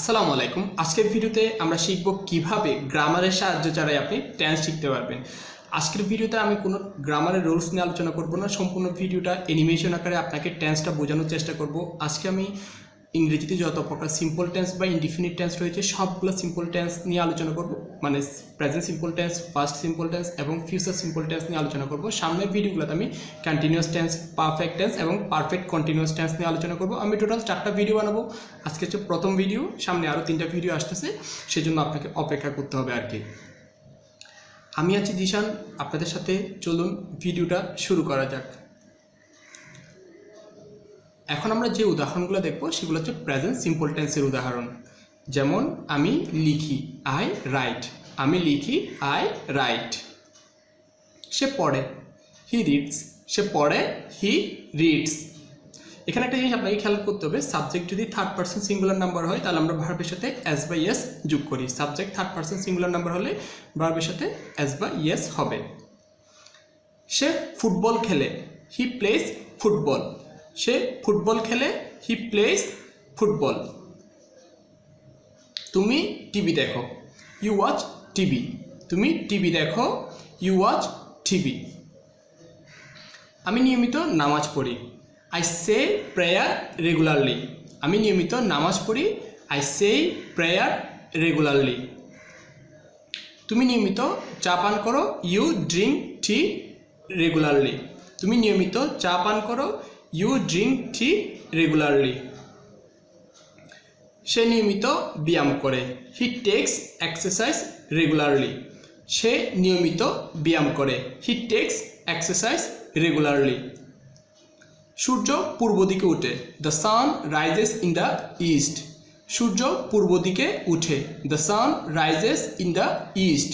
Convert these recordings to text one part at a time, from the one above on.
আসসালামু আলাইকুম। আজকের ভিডিওতে আমরা শিখব কিভাবে গ্রামারের সাহায্য ছাড়াই আপনি টেন্স শিখতে পারবেন। আজকের ভিডিওতে আমি কোনো গ্রামারের রুলস নিয়ে আলোচনা করব না, সম্পূর্ণ ভিডিওটা অ্যানিমেশন আকারে আপনাকে টেন্সটা বোঝানোর চেষ্টা করব। আজকে আমি ইংরেজিতে যত প্রকার সিম্পল টেন্স বা ইনডিফিনিট টেন্স রয়েছে সবগুলো সিম্পল টেন্স নিয়ে আলোচনা করব, মানে present simple tense, past simple tense এবং ফিউচার সিম্পল টেন্স নিয়ে আলোচনা করব। সামনের ভিডিওগুলোতে আমি কন্টিনিউয়াস টেন্স, পারফেক্ট টেন্স এবং পারফেক্ট কন্টিনিউয়াস টেন্স নিয়ে আলোচনা করব। আমি টোটাল 4টা ভিডিও বানাবো। আজকে হচ্ছে প্রথম ভিডিও, সামনে আরও 3টা ভিডিও আসতেছে, সেজন্য আপনাকে অপেক্ষা করতে হবে আর কি। আমি আছি জিশান, আপনাদের সাথে চলুন ভিডিওটা শুরু করা যাক। এখন আমরা যে উদাহরণগুলো দেখব সেগুলো হচ্ছে প্রেজেন্ট সিম্পল টেন্সের উদাহরণ। যেমন আমি লিখি, আই রাইট। আমি লিখি, আই রাইট। সে পড়ে, হি রিডস। সে পড়ে, হি রিডস। এখানে একটা জিনিস আপনাকে খেয়াল করতে হবে, সাবজেক্ট যদি থার্ড পারসন সিঙ্গুলার নাম্বার হয় তাহলে আমরা ভার্বের সাথে এস বা ইয়েস যোগ করি। Subject third person singular number হলে ভার্বের সাথে এস বা ইয়েস হবে। সে ফুটবল খেলে, he plays football. Say football খেলে, হি প্লেস ফুটবল। তুমি টিভি দেখো, ইউ ওয়াচ টিভি। তুমি টিভি দেখো, ইউ ওয়াচ টিভি। আমি নিয়মিত নামাজ পড়ি, আই সে প্রেয়ার রেগুলারলি। আমি নিয়মিত নামাজ পড়ি, আই সে প্রেয়ার রেগুলারলি। তুমি নিয়মিত চা পান করো, ইউ ড্রিঙ্ক টি রেগুলারলি। তুমি নিয়মিত চা পান করো, ইউ ড্রিঙ্ক টি রেগুলারলি। সে নিয়মিত ব্যায়াম করে, হি টেক্স এক্সারসাইজ রেগুলারলি। সে নিয়মিত ব্যায়াম করে, হি টেক্স এক্সারসাইজ রেগুলারলি। সূর্য পূর্ব দিকে উঠে, the sun rises in the east. সূর্য পূর্ব দিকে উঠে, the sun rises in the east.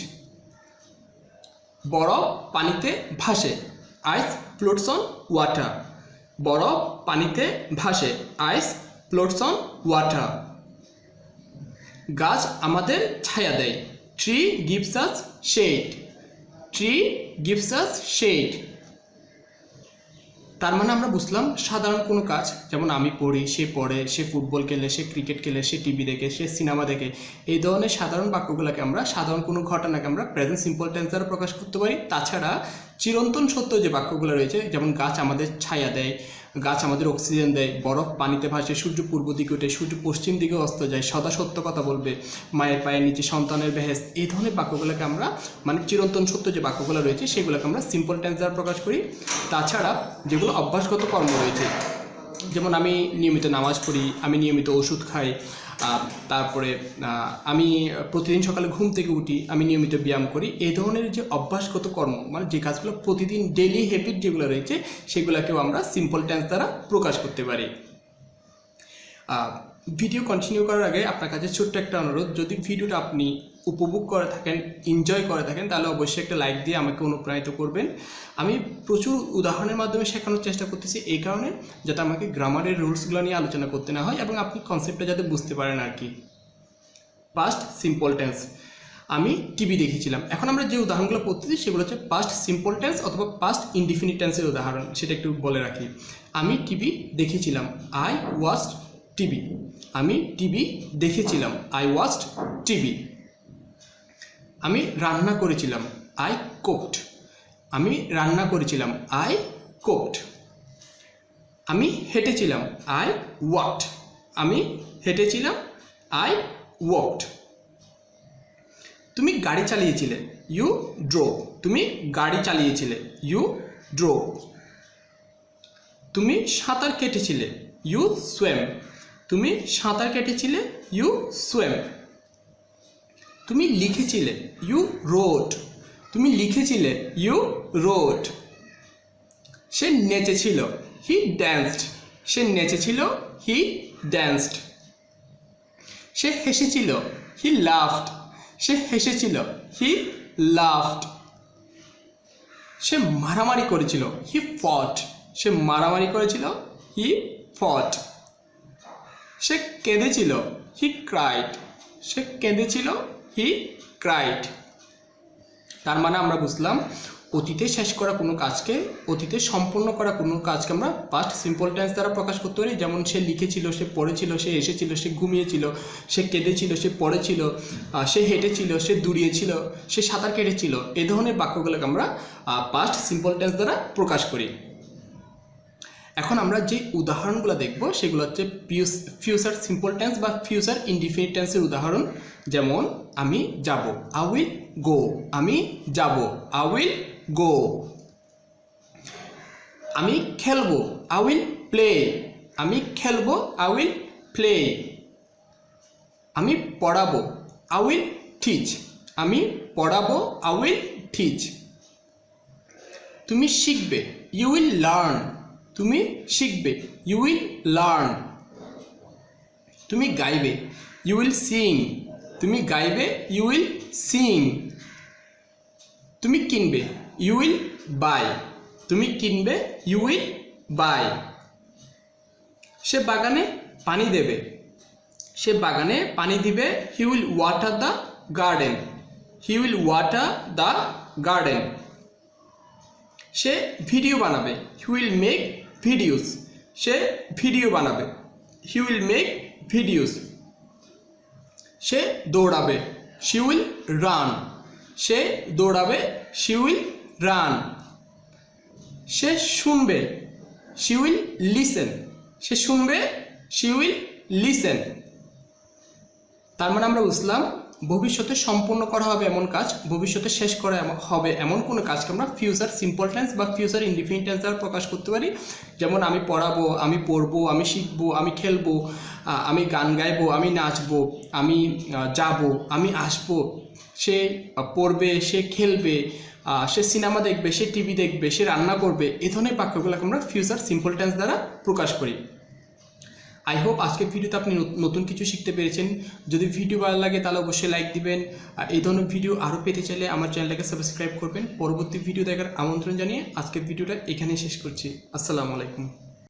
বরফ পানিতে ভাসে, আইস ফ্লোটস অন ওয়াটার। বরফ পানিতে ভাসে, আইস ফ্লোটস অন ওয়াটার। গাছ আমাদের ছায়া দেয়, tree gives us shade. Tree gives us shade. তার মানে আমরা বুঝলাম সাধারণ কোনো কাজ, যেমন আমি পড়ি, সে পড়ে, সে ফুটবল খেলে, সে ক্রিকেট খেলে, সে টিভি দেখে, সে সিনেমা দেখে, এই ধরনের সাধারণ বাক্যগুলোকে আমরা, সাধারণ কোনো ঘটনাকে আমরা প্রেজেন্ট সিম্পল টেন্স দ্বারা প্রকাশ করতে পারি। তাছাড়া চিরন্তন সত্য যে বাক্যগুলো রয়েছে, যেমন গাছ আমাদের ছায়া দেয়, গাছ আমাদের অক্সিজেন দেয়, বরফ পানিতে ভাসে, সূর্য পূর্ব দিকে ওঠে, সূর্য পশ্চিম দিকে অস্ত যায়, সদা সত্য কথা বলবে, মায়ের পায়ের নিচে সন্তানের বেহেশত, এই ধরনের বাক্যগুলোকে আমরা, মানে চিরন্তন সত্য যে বাক্যগুলো রয়েছে সেগুলোকে আমরা সিম্পল টেন্স দ্বারা প্রকাশ করি। তাছাড়া যেগুলো অভ্যাসগত কর্ম রয়েছে, যেমন আমি নিয়মিত নামাজ পড়ি, আমি নিয়মিত ওষুধ খাই, তারপরে আমি প্রতিদিন সকালে ঘুম থেকে উঠি, আমি নিয়মিত ব্যায়াম করি, এই ধরনের যে অভ্যাসগত কর্ম, মানে যে কাজগুলো প্রতিদিন ডেইলি হ্যাবিট যেগুলো রয়েছে সেগুলোকেও আমরা সিম্পল টেন্স দ্বারা প্রকাশ করতে পারি। ভিডিও কন্টিনিউ করার আগে আপনার কাছে ছোট্ট একটা অনুরোধ, যদি ভিডিওটা আপনি উপভোগ করে থাকেন, এনজয় করে থাকেন, তাহলে অবশ্যই একটা লাইক দিয়ে আমাকে অনুপ্রাণিত করবেন। আমি প্রচুর উদাহরণের মাধ্যমে শেখানোর চেষ্টা করতেছি, এই কারণে যাতে আমাকে গ্রামারের রুলসগুলো নিয়ে আলোচনা করতে না হয় এবং আপনি কনসেপ্টটা যাতে বুঝতে পারেন আর কি। পাস্ট সিম্পল টেন্স, আমি টিভি দেখেছিলাম। এখন আমরা যে উদাহরণগুলো পড়তেছি সেগুলো হচ্ছে পাস্ট সিম্পল টেন্স অথবা পাস্ট ইনডিফিনিট টেন্সের উদাহরণ, সেটা একটু বলে রাখি। আমি টিভি দেখেছিলাম, আই ওয়াচড টিভি। আমি টিভি দেখেছিলাম, আই ওয়াচড টিভি। আমি রান্না করেছিলাম, আই কুকড। আমি রান্না করেছিলাম, আই কুকড। আমি হেঁটেছিলাম, আই ওয়াকড। আমি হেঁটেছিলাম, আই ওয়াকড। তুমি গাড়ি চালিয়েছিলে, ইউ ড্রোভ। তুমি গাড়ি চালিয়েছিলে, ইউ ড্রোভ। তুমি সাঁতার কেটেছিলে, ইউ সোয়েম। তুমি সাঁতার কেটেছিলে, ইউ সোয়েম। তুমি লিখেছিলে, ইউ রোট। তুমি লিখেছিলে, ইউ রোট। সে নেচেছিল, হি ড্যান্সড। সে নেচেছিল, হি ড্যান্সড। সে হেসেছিল, হি লাফড। সে হেসেছিল, হি লাফড। সে মারামারি করেছিল, হি ফট। সে মারামারি করেছিল, হি ফট। সে কেঁদেছিল, হি ক্রাইড। সে কেঁদেছিল, হি ক্রাইড। তার মানে আমরা বুঝলাম অতীতে শেষ করা কোনো কাজকে, অতীতে সম্পন্ন করা কোনো কাজকে আমরা পাস্ট সিম্পল টেন্স দ্বারা প্রকাশ করতে পারি। যেমন সে লিখেছিল, সে পড়েছিল, সে এসেছিল, সে ঘুমিয়েছিল, সে কেঁদেছিল, সে পড়েছিল, সে হেঁটেছিল, সে দৌড়িয়েছিল, সে সাঁতার কেটেছিল। এই ধরনের বাক্যগুলোকে আমরা পাস্ট সিম্পল টেন্স দ্বারা প্রকাশ করি। এখন আমরা যে উদাহরণগুলো দেখব সেগুলো হচ্ছে ফিউচার সিম্পল টেন্স বা ফিউচার ইনডিফিনিট টেন্সের উদাহরণ। যেমন আমি যাব, আই উইল গো। আমি যাব, আই উইল গো। আমি খেলবো, আই উইল প্লে। আমি খেলবো, আই উইল প্লে। আমি পড়াবো, আই উইল টিচ। আমি পড়াবো, আই উইল টিচ। তুমি শিখবে, ইউ উইল লার্ন। তুমি শিখবে, ইউ উইল লার্ন। তুমি গাইবে, ইউ উইল সিং। তুমি গাইবে, ইউ উইল সিং। তুমি কিনবে, ইউ উইল বাই। তুমি কিনবে, ইউ উইল বাই। সে বাগানে পানি দেবে, সে বাগানে পানি দিবে, he will water the garden. He will water the garden. সে ভিডিও বানাবে, হি উইল মেক ভিডিওস। সে ভিডিও বানাবে, হি উইল মেক ভিডিওস। সে দৌড়াবে, শি উইল রান। সে দৌড়াবে, শি উইল রান। সে শুনবে, শি উইল লিসেন। সে শুনবে, শি উইল লিসেন। তার মানে আমরা বুঝলাম ভবিষ্যতে সম্পন্ন করা হবে এমন কাজ, ভবিষ্যতে শেষ করা হবে এমন কোনো কাজকে আমরা ফিউচার সিম্পল টেন্স বা ফিউচার ইনডিফিনিট টেন্স দ্বারা প্রকাশ করতে পারি। যেমন আমি পড়াবো, আমি পড়বো, আমি শিখবো, আমি খেলবো, আমি গান গাইবো, আমি নাচবো, আমি যাব, আমি আসবো। সে পড়বে, সে খেলবে, সে সিনেমা দেখবে, সে টিভি দেখবে, সে রান্না করবে। এই ধরনের বাক্যগুলোকে আমরা ফিউচার সিম্পল টেন্স দ্বারা প্রকাশ করি। আই হোপ আজকের ভিডিওতে আপনি নতুন কিছু শিখতে পেরেছেন। যদি ভিডিও ভালো লাগে তাহলে অবশ্যই লাইক দিবেন। এই ধরনের ভিডিও আরও পেতে চাইলে আমার চ্যানেলটাকে সাবস্ক্রাইব করবেন। পরবর্তী ভিডিও দেখার আমন্ত্রণ জানিয়ে আজকের ভিডিওটা এখানেই শেষ করছি। আসসালামু আলাইকুম।